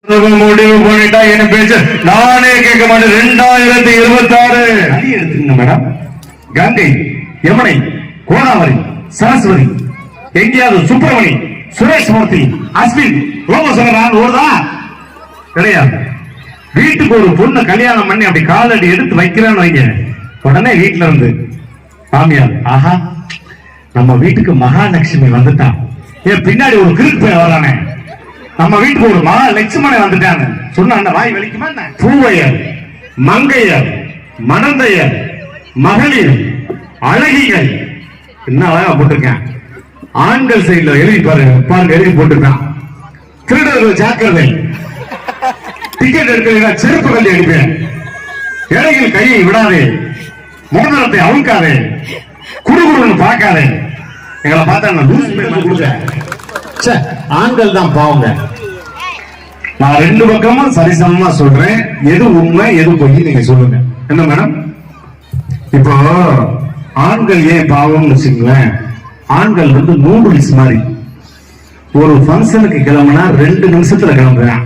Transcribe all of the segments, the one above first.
முடிவு பண்ணிட்டா என்ன பேச்சு நானே கேட்க மாட்டேன். 2026 அடி எடுத்துங்க மேடம். கங்கை, யமுனை, கோதாவரி, சரஸ்வதி, எங்கேயாவது சுப்பிரமணி, சுரேஷ் மூர்த்தி, அஸ்வின் ரோமசங்கரான் ஓடுதா கிடையாது. வீட்டுக்கு ஒரு பொண்ணு கல்யாணம் பண்ணி அப்படி காலடி எடுத்து வைக்கிறான்னு வைங்க, உடனே வீட்டுல இருந்து மாமியார், ஆஹா நம்ம வீட்டுக்கு மகாலட்சுமி வந்துட்டான், ஏன் பின்னாடி ஒரு கிறுக்கு போய் வரானே, நம்ம வீட்டுக்கு ஒரு மகா லட்சுமணை வந்துட்டாங்க சொன்ன வாய் வலிக்குமா? பூவையர், மங்கையர், மணந்தையர், மகளிர், அழகிகள், என்ன அழகா போட்டிருக்கேன். ஆண்கள் சைடுல எழுதி பாருங்க எழுதி போட்டிருக்கான். திருடர்கள் ஜாக்கிரதை, டிக்கெட் எடுக்க செருப்பு கல்வி அடிப்பேன், இடையில் கையை விடாதே, மோதிரத்தை அவுக்காதே, குடுகுடுன்னு பார்க்காதே. எங்களை பார்த்தா லூஸ் கொடுக்க ஆண்கள் தான் பாவங்க. நான் ரெண்டு பக்கமும் சரிசமமா சொல்றேன். எது உண்மை எது பொய் நீங்க சொல்லுங்க. என்ன மேடம், இப்போ ஆண்கள் ஏன் பாவம்னு வச்சுங்களேன். ஆண்கள் வந்து நூடுல்ஸ் மாதிரி, ஒரு ஃபங்க்ஷனுக்கு கிளம்புனா 2 நிமிஷத்துல கிளம்புறேன்.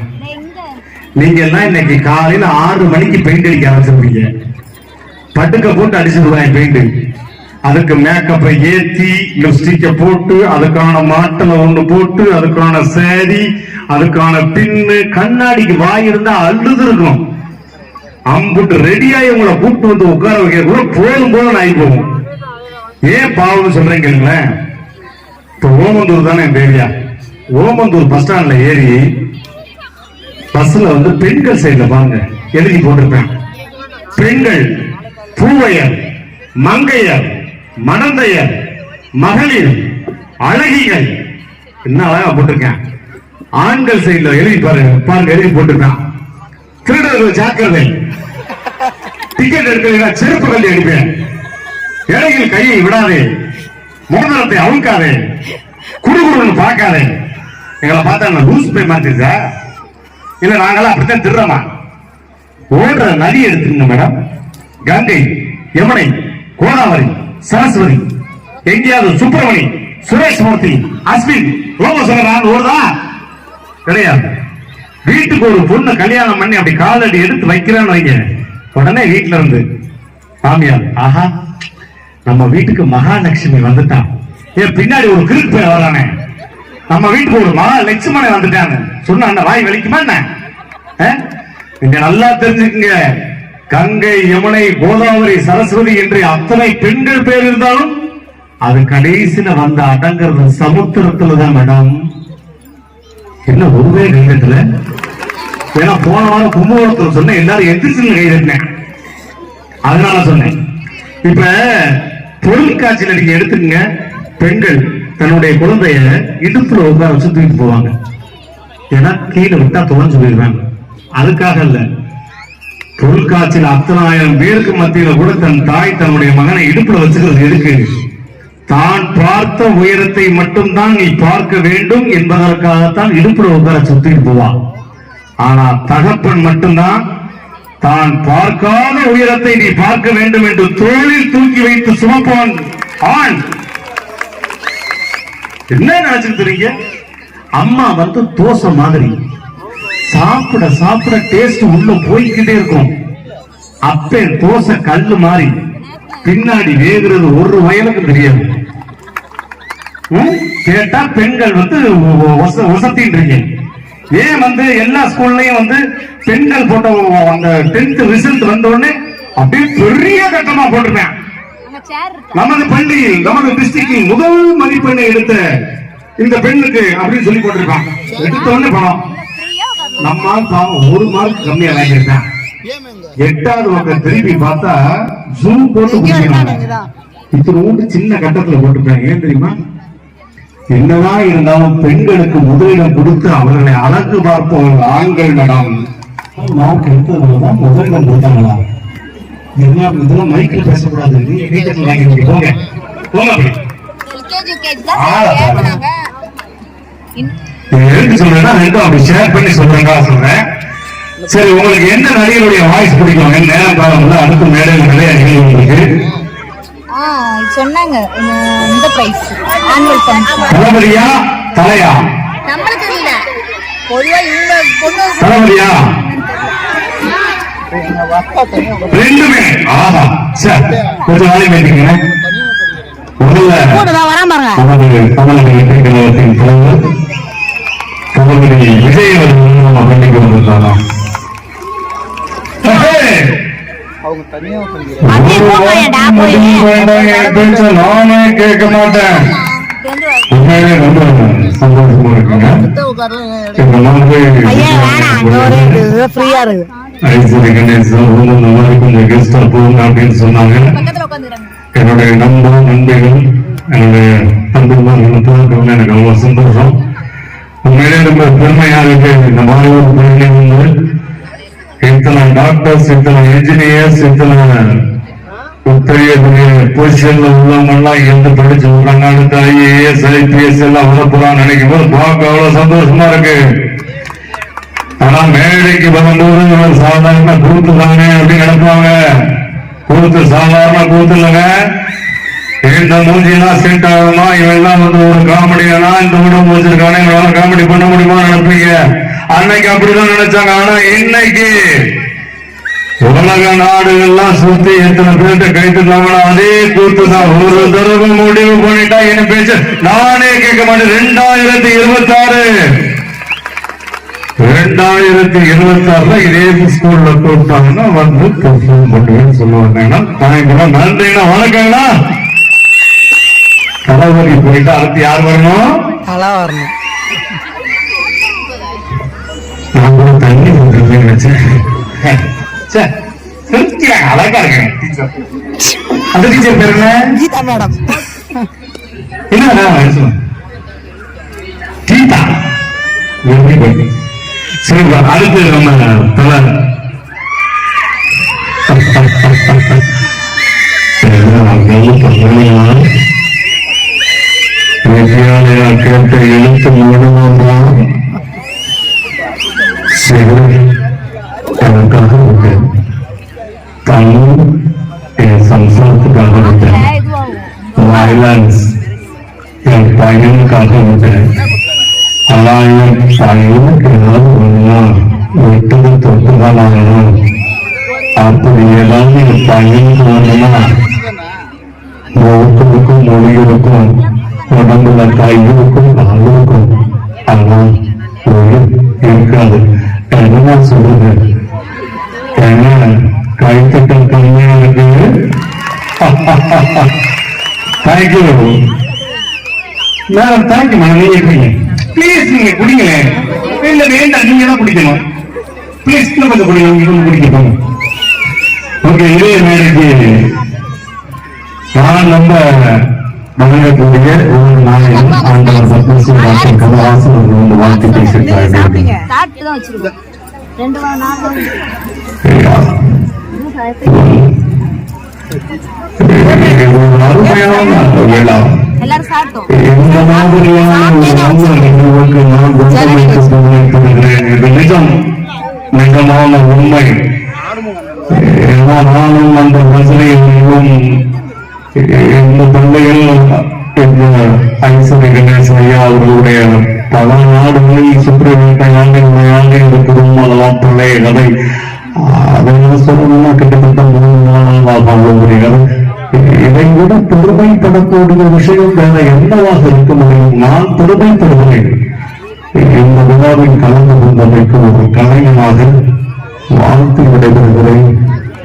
நீங்க எல்லாம் இன்னைக்கு காலையில 6 மணிக்கு பெயிண்ட் அடிக்க ஆரம்பிச்சிருப்பீங்க. பட்டுக்க போட்டு அடிச்சிருவாங்க பெயிண்ட். அதுக்கு மேக்கப்பை ஏத்தி லிப்ஸ்டிக்க போட்டு அதுக்கான மாட்டல ஒண்ணு போட்டு அதுக்கான சேரி அதுக்கான பின்னு கண்ணாடிக்கு வாய் இருந்தா அழுது இருக்கும். அம்புட்டு ரெடியாகி உங்களை கூப்பிட்டு வந்து உட்கார வைக்க கூட போதும் போதும் ஆகி போகும். ஏன் பாவம் சொல்றேன் கேளுங்களேன். இப்ப ஓமந்தூர் தானே என் ஏரியா. ஓமந்தூர் பஸ் ஸ்டாண்ட்ல ஏறி பஸ்ல வந்து பெண்கள் சைட்ல பாருங்க எழுதி போட்டிருப்பேன். பெண்கள், பூவையர், மங்கையர், மணந்தையர், மகளிர், அழகிகள், என்ன அழகா போட்டிருக்கேன். ஆண்கள் சைடுல எழுதி பாருங்க எழுதி போட்டிருக்கான். திருடர்கள் ஜாக்கிரதை, டிக்கெட் எடுக்க செருப்பு கல்வி அடிப்பேன், இடையில் கையை விடாதே, மோதிரத்தை அவுக்காதே, குடுகுடுன்னு பார்க்காதே. எங்களை பார்த்தா லூஸ் போய் மாத்திருச்சா இல்ல நாங்களாம் அப்படித்தான் திருறமா? ஓடுற நதி எடுத்துங்க மேடம். கங்கை, யமுனை, கோதாவரி, சரஸ்வதி, எங்கேயாவது சுப்பிரமணி, சுரேஷ் மூர்த்தி, அஸ்வின் ரோமசங்கரான் ஓடுதா கிடையாது. வீட்டுக்கு ஒரு பொண்ணு கல்யாணம் பண்ணி அப்படி காலடி எடுத்து வைக்கிறான்னு வைங்க, உடனே வீட்டுல இருந்து மாமியார், ஆஹா நம்ம வீட்டுக்கு மகாலட்சுமி வந்துட்டான், ஏன் பின்னாடி ஒரு கிறுக்கு போய் வரானே, நம்ம வீட்டுக்கு ஒரு மகா லட்சுமணை வந்துட்டாங்க சொன்ன வாய் வலிக்குமா? என்ன நீங்க நல்லா தெரிஞ்சுக்குங்க. கங்கை, யமுனை, கோதாவரி, சரஸ்வதி என்று அத்தனை பெண்கள் பேர் இருந்தாலும் அது கடைசியில வந்து அடங்கிறது சமுத்திரத்துலதான் மேடம். என்ன ஒருவே நிலத்துல ஏன்னா போன வாரம் கும்பகோணத்தில் சொன்ன எல்லாரும் எதிர்த்து கைதட்டினேன், அதனால சொன்னேன். இப்ப பொருள் காட்சியில நீங்க எடுத்துக்கங்க. பெண்கள் தன்னுடைய குழந்தைய இடுப்புல உட்கார வச்சு தூக்கிட்டு போவாங்க. ஏன்னா கீழே விட்டா தொலைஞ்சு போயிருவாங்க. அதுக்காக இல்ல, பொருட்காட்சியில் 10,000 பேருக்கு மத்தியில கூட தன் தாய் தன்னுடைய மகனை இடுப்புல வச்சுக்கிறது எதுக்கு? தான் பார்த்த உயரத்தை மட்டும்தான் நீ பார்க்க வேண்டும் என்பதற்காகத்தான் இடுப்புல உட்கார சுத்திட்டு போவான். ஆனா தகப்பன் மட்டும்தான் தான் பார்க்காத உயரத்தை நீ பார்க்க வேண்டும் என்று தோளில் தூக்கி வைத்து சுமப்பான் ஆண். என்ன நினைச்சிருக்கீங்க? அம்மா வந்து தோசை மாதிரி சாப்பிட சாப்பிட டேஸ்ட் உள்ள போய்கிட்டே இருக்கும். அப்பே தோசை கல்லு மாதிரி பின்னாடி வேகிறது ஒரு வயலுக்கு தெரியாது. கேட்டா பெண்கள் வந்து வசத்தின்றீங்க. ஏன் வந்து எல்லா ஸ்கூல்லையும் வந்து பெண்கள் போட்ட அந்த 10th ரிசல்ட் வந்த உடனே அப்படியே பெரிய கட்டமா போட்டிருக்கேன். நமது பள்ளியில் நமது டிஸ்ட்ரிக்டில் முதல் மதிப்பெண்ணை எடுத்த இந்த பெண்ணுக்கு அப்படின்னு சொல்லி போட்டிருக்கான். எடுத்த உடனே பணம். நம்ம ஒரு மார்க் கம்மியா வாங்கியிருக்கான். 8வது பக்கம் திரும்பி பார்த்தா ஜூம் போட்டு இத்தனோண்டு சின்ன கட்டத்துல போட்டிருக்காங்க. ஏன் தெரியுமா? என்னதான் இருந்தாலும் பெண்களுக்கு முதலிடம் கொடுத்து அவர்களை அழகு பார்ப்பவர்கள் ஆண்கள் மேடம். மார்க் எடுத்ததுனாலதான் முதலிடம் கொடுத்தாங்களா? என்ன இதெல்லாம் மைக்கில் பேசக்கூடாது. போங்க போங்க அப்படி எதுக்கு சொல்றேன்னா ரெண்டும் அப்படி ஷேர் பண்ணி சொல்றேன். சரி, உங்களுக்கு எந்த நடிகருடைய வாய்ஸ் பிடிக்கும்? நேரம் காலம் அடுத்த மேடையில் நிறைய நிகழ்வு உங்களுக்கு சொன்னாங்க. இந்த பிரைஸ் ஆனுவல் ஃபங்க்ஷன் தளபதியா தலையா நம்மளுக்கு இல்ல தளபதியா ரெண்டுமே ஆஹா கொஞ்சம் நாளை பேசிங்க முதல்ல நமது தமிழக வெற்றி கழகத்தின் தலைவர் தளபதி விஜய் அவர்கள் நம்ம பண்ணிக்கு வந்திருந்தாங்க. நானே கேட்க மாட்டேன். உண்மையிலே ரொம்ப சந்தோஷமா இருக்குங்க. கொஞ்சம் கெஸ்டா போகுங்க அப்படின்னு சொன்னாங்க. என்னுடைய நண்பர்கள் என்னுடைய தம்பிமார்களும் எனக்கு ரொம்ப சந்தோஷம். உண்மையிலே ரொம்ப பெருமையா இருக்கு. இந்த மாதிரி ஒரு பள்ளி வந்து இத்தனை டாக்டர்ஸ், இத்தனை இன்ஜினியர்ஸ், இத்தனை பெரிய பெரிய பொசிஷன்ல உள்ளவங்கெல்லாம் இருந்து படிச்சு விடுறாங்க. அடுத்த IAS IPS எல்லாம் வரப்போறான்னு நினைக்கும் போது பார்க்க அவ்வளவு சந்தோஷமா இருக்கு. ஆனா மேடைக்கு வரும்போது ஒரு சாதாரண கூத்து தானே அப்படின்னு நினைப்பாங்க. கூத்து சாதாரண கூத்து இல்லைங்க. இந்த மூஞ்சிலாம் செட் ஆகுமா, இவெல்லாம் வந்து ஒரு காமெடியானா இந்த உடம்பு வச்சிருக்கானே இவனால காமெடி பண்ண முடியுமா நினைப்பீங்க. அன்னைக்கு அப்படிதான் நினைச்சாங்க. ஆனா இன்னைக்கு உலக நாடுகள்லாம் சுத்தி எத்தனை பேர்கிட்ட கைத்துட்டாங்களோ அதே கூத்து தான். ஒரு தடவை முடிவு பண்ணிட்டா என்ன பேச்சு நானே கேட்க மாட்டேன். 2026 இதே ஸ்கூல்ல கூப்பிட்டாங்கன்னா வந்து பெர்ஃபார்ம் பண்ணுவேன்னு சொல்லுவாங்கன்னா சாயந்தரம் நன்றினா வணக்கங்களா. தளபதி போயிட்டு அடுத்து யார் வரணும்? வரணும். நான் கூட தண்ணி நினைச்சேன். அழகா இருக்கேன். அந்த டீச்சர் பேர் என்ன? கீதா மேடம். என்ன கீதா? சரி, அடுத்து நம்ம தலை கேட்ட எழுத்து மூலமாக சரி எனக்காக விட்டேன். தமிழ் என் சம்சாரத்துக்காக விட்டேன். வயலன்ஸ் என் பையனுக்காக விட்டேன். ஆயிரம் பையனுக்கு ஏதாவது ஒண்ணா விட்டது தொட்டுதான் ஆகணும். அப்படி ஏதாவது என் பையனுக்கு ஒண்ணுனா முகத்துக்கும் மொழிகளுக்கும் உடம்புல கைகளுக்கும் காலுக்கும் ஆனா உயிர் இருக்காது. என்ன சொல்றது? என்ன கைத்தட்டம் கம்மியா இருக்கு. Thank you madam, thank you madam. நீங்க இருக்கீங்க பிளீஸ், நீங்க குடிங்களேன். இல்ல வேண்டாம், நீங்க தான் குடிக்கணும். பிளீஸ் இன்னும் கொஞ்சம் குடிங்க, இன்னும் குடிக்கணும். ஓகே, இதே மேடைக்கு நான் ரொம்ப வணங்கக்கூடிய ஒரு நாயகன் ஆண்டவர் பத்மஸ்ரீ டாக்டர் கமலஹாசன் அவர்கள் வந்து வாழ்த்து பேசியிருக்காங்க. அருமையான விழா. இந்த மாதிரியான நிகழ்வுக்கு நான் இது நிஜம், நிஜமான உண்மை. நானும் அந்த ரசனையும் இந்த பள்ளிகள் ஐஸ்வரி கணேசன் ஐயா அவர்களுடைய பல நாடுகளில் சுற்றி வேட்டையாண்டு இந்த குடும்பம் அதெல்லாம் பழைய கதை. அதெல்லாம் சொல்லணும்னா கிட்டத்தட்ட 3 நாளாக இதை விட பெருமைப்படக்கூடிய விஷயம் வேற என்னவாக இருக்க முடியும்? நான் பெருமைப்படுகிறேன். இந்த விழாவில் கலந்து கொண்டமைக்கு ஒரு கலைஞனாக வாழ்த்து விடைபெறுகிறேன்.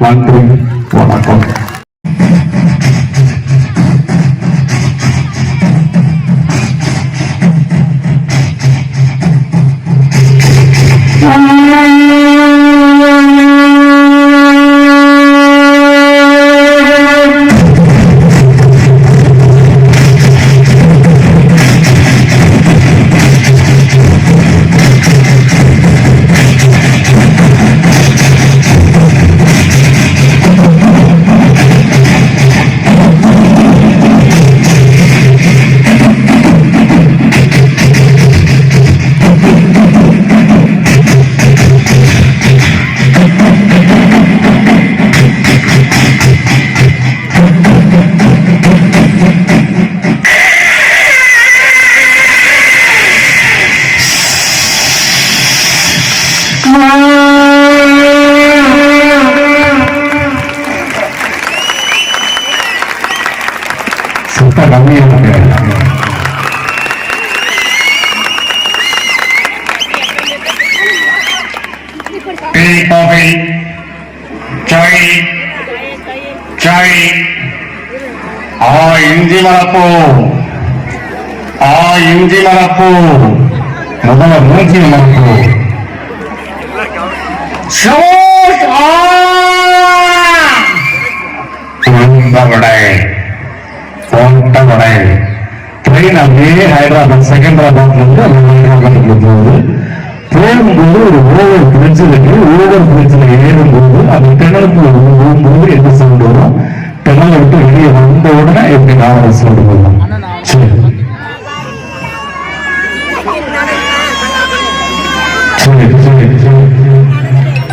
நன்றி, வணக்கம். காஃபி சாய் சாய் இஞ்சி மரப்பூ இஞ்சி மரப்பூ முதல்ல மூஞ்சி மரப்பூ வடை ட்ரெயின் அப்படியே ஹைதராபாத் செகண்டராபாத்ல இருந்து ஹைதராபாத்துக்கு போகுது. போகும்போது ஒரு ஓவர் பிரிட்ஜ் இருக்கு. ஓவர் பிரிட்ஜ்ல ஏறும்போது அந்த கிணறுக்குள்ள போகும்போது என்ன சவுண்ட் வரும்? கிணறு விட்டு வெளியே வந்த உடனே எப்படி நான் சவுண்ட் வரும்? சரி சரி சரி சரி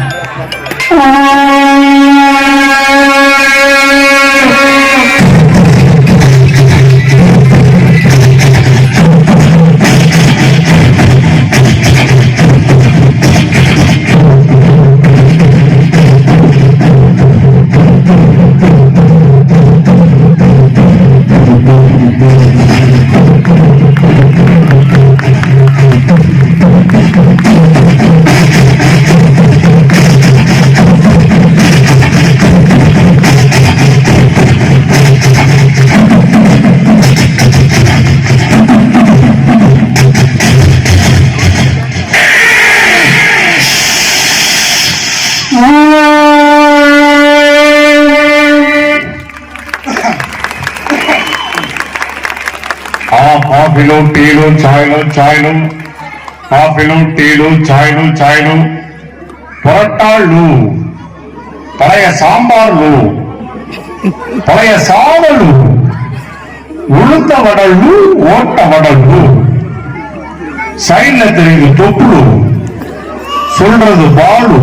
కాఫీలు టీలు చాయ్లు కాఫీలు టీలు చాయ్లు పొరటాళ్ళు పழைய సాంబార్లు పழைய సావలు ఉளுத்த వడళ్ళు ఓట్ట వడళ్ళు சைட்ல தெரியுது தொப்புளு சொல்றது பாலு.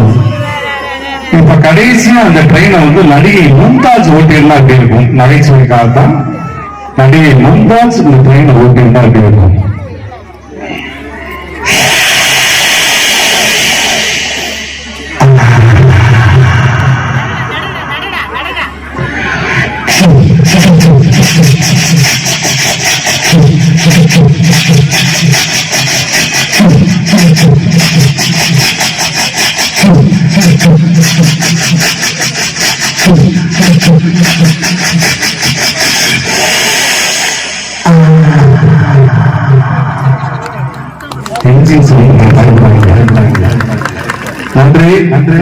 இப்ப கடைசியா அந்த ட்ரெயினை நடிகை மும்தாஜ் ஓட்டியிருந்தா அப்படி இருக்கும். நகைச்சுவைக்காகத்தான் நடிகை மும்தாஜ் இந்த ட்ரெயினை ஓட்டியிருந்தா அப்படி இருக்கும். நன்றி நன்றி.